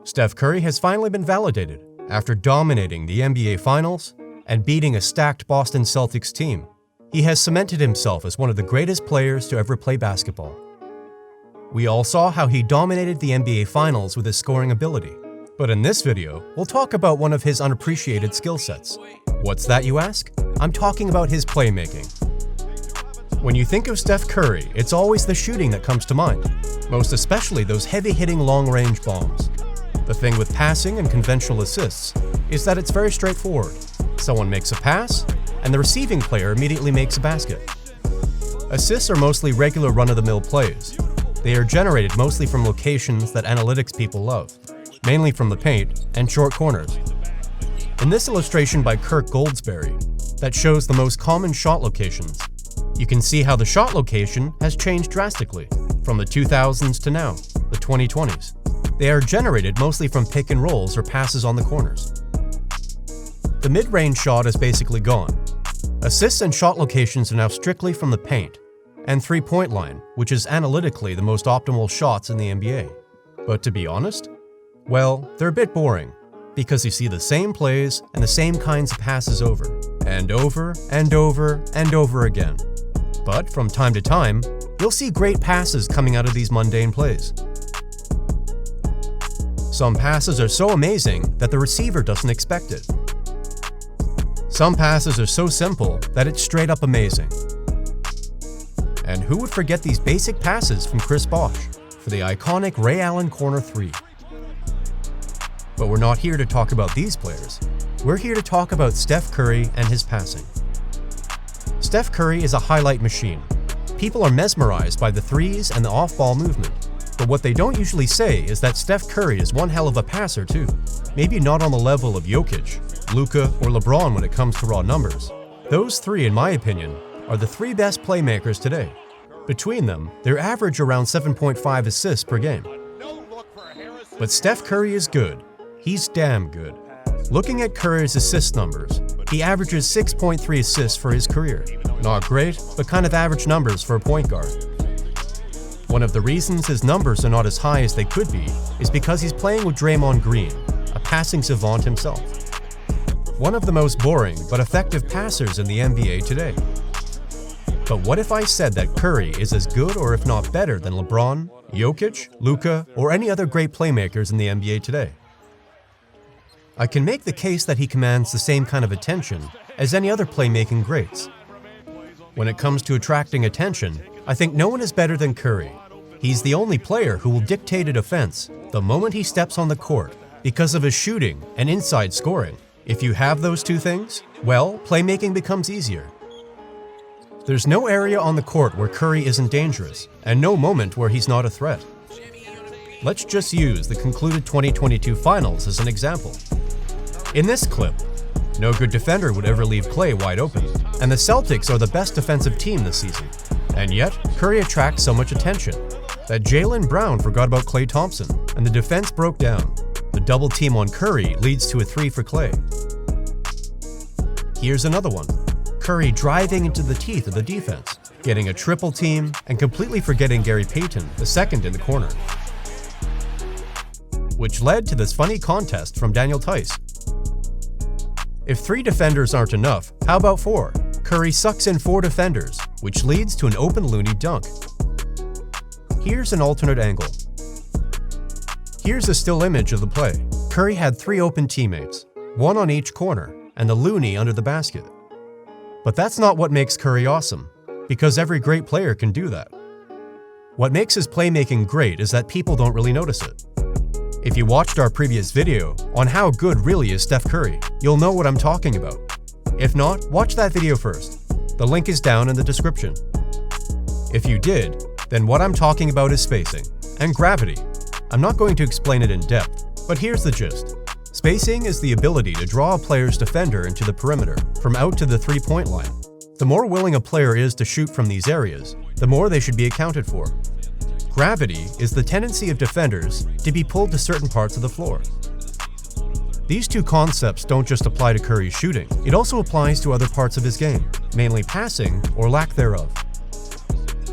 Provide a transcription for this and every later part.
Steph Curry has finally been validated after dominating the NBA Finals and beating a stacked Boston Celtics team. He has cemented himself as one of the greatest players to ever play basketball. We all saw how he dominated the NBA Finals with his scoring ability. But in this video, we'll talk about one of his unappreciated skill sets. What's that, you ask? I'm talking about his playmaking. When you think of Steph Curry, it's always the shooting that comes to mind, most especially those heavy-hitting long-range bombs. The thing with passing and conventional assists is that it's very straightforward. Someone makes a pass, and the receiving player immediately makes a basket. Assists are mostly regular run-of-the-mill plays. They are generated mostly from locations that analytics people love, mainly from the paint and short corners. In this illustration by Kirk Goldsberry, that shows the most common shot locations, you can see how the shot location has changed drastically from the 2000s to now, the 2020s. They are generated mostly from pick and rolls or passes on the corners. The mid-range shot is basically gone. Assists and shot locations are now strictly from the paint and three-point line, which is analytically the most optimal shots in the NBA. But to be honest, well, they're a bit boring, because you see the same plays and the same kinds of passes over, and over, and over, and over again. But from time to time, you'll see great passes coming out of these mundane plays. Some passes are so amazing that the receiver doesn't expect it. Some passes are so simple that it's straight up amazing. And who would forget these basic passes from Chris Bosh for the iconic Ray Allen corner three? But we're not here to talk about these players. We're here to talk about Steph Curry and his passing. Steph Curry is a highlight machine. People are mesmerized by the threes and the off-ball movement. But what they don't usually say is that Steph Curry is one hell of a passer too. Maybe not on the level of Jokic, Luka, or LeBron when it comes to raw numbers. Those three, in my opinion, are the three best playmakers today. Between them, they're average around 7.5 assists per game. But Steph Curry is good. He's damn good. Looking at Curry's assist numbers, he averages 6.3 assists for his career. Not great, but kind of average numbers for a point guard. One of the reasons his numbers are not as high as they could be is because he's playing with Draymond Green, a passing savant himself. One of the most boring but effective passers in the NBA today. But what if I said that Curry is as good or if not better than LeBron, Jokic, Luka, or any other great playmakers in the NBA today? I can make the case that he commands the same kind of attention as any other playmaking greats. When it comes to attracting attention, I think no one is better than Curry. He's the only player who will dictate a defense the moment he steps on the court because of his shooting and inside scoring. If you have those two things, well, playmaking becomes easier. There's no area on the court where Curry isn't dangerous, and no moment where he's not a threat. Let's just use the concluded 2022 Finals as an example. In this clip, no good defender would ever leave Klay wide open, and the Celtics are the best defensive team this season. And yet, Curry attracts so much attention that Jaylen Brown forgot about Klay Thompson, and the defense broke down. The double team on Curry leads to a three for Klay. Here's another one. Curry driving into the teeth of the defense, getting a triple team, and completely forgetting Gary Payton, the second in the corner. Which led to this funny contest from Daniel Tice. If 3 defenders aren't enough, how about 4? Curry sucks in 4 defenders, which leads to an open loony dunk. Here's an alternate angle. Here's a still image of the play. Curry had 3 open teammates, 1 on each corner, and the loony under the basket. But that's not what makes Curry awesome, because every great player can do that. What makes his playmaking great is that people don't really notice it. If you watched our previous video on how good really is Steph Curry, you'll know what I'm talking about. If not, watch that video first. The link is down in the description. If you did, then what I'm talking about is spacing and gravity. I'm not going to explain it in depth, but here's the gist. Spacing is the ability to draw a player's defender into the perimeter, from out to the three-point line. The more willing a player is to shoot from these areas, the more they should be accounted for. Gravity is the tendency of defenders to be pulled to certain parts of the floor. These two concepts don't just apply to Curry's shooting, it also applies to other parts of his game, mainly passing or lack thereof.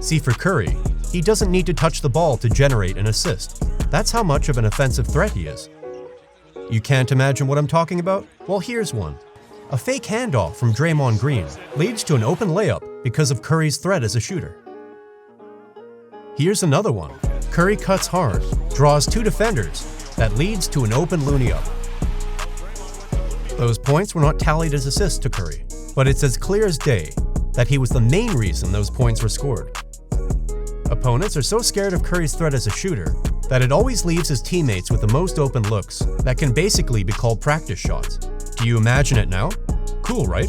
See, for Curry, he doesn't need to touch the ball to generate an assist. That's how much of an offensive threat he is. You can't imagine what I'm talking about? Well, here's one. A fake handoff from Draymond Green leads to an open layup because of Curry's threat as a shooter. Here's another one. Curry cuts hard, draws 2 defenders, that leads to an open looney-up. Those points were not tallied as assists to Curry, but it's as clear as day that he was the main reason those points were scored. Opponents are so scared of Curry's threat as a shooter that it always leaves his teammates with the most open looks that can basically be called practice shots. Do you imagine it now? Cool, right?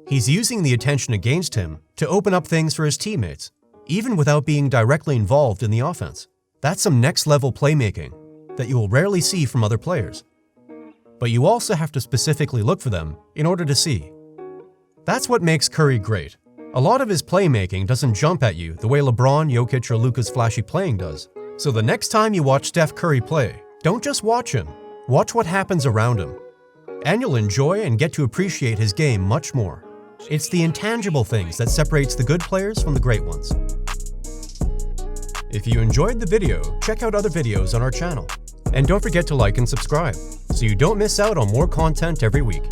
He's using the attention against him to open up things for his teammates, even without being directly involved in the offense. That's some next-level playmaking that you will rarely see from other players. But you also have to specifically look for them in order to see. That's what makes Curry great. A lot of his playmaking doesn't jump at you the way LeBron, Jokic, or Luka's flashy playing does. So the next time you watch Steph Curry play, don't just watch him. Watch what happens around him. And you'll enjoy and get to appreciate his game much more. It's the intangible things that separates the good players from the great ones. If you enjoyed the video, check out other videos on our channel. And don't forget to like and subscribe so you don't miss out on more content every week.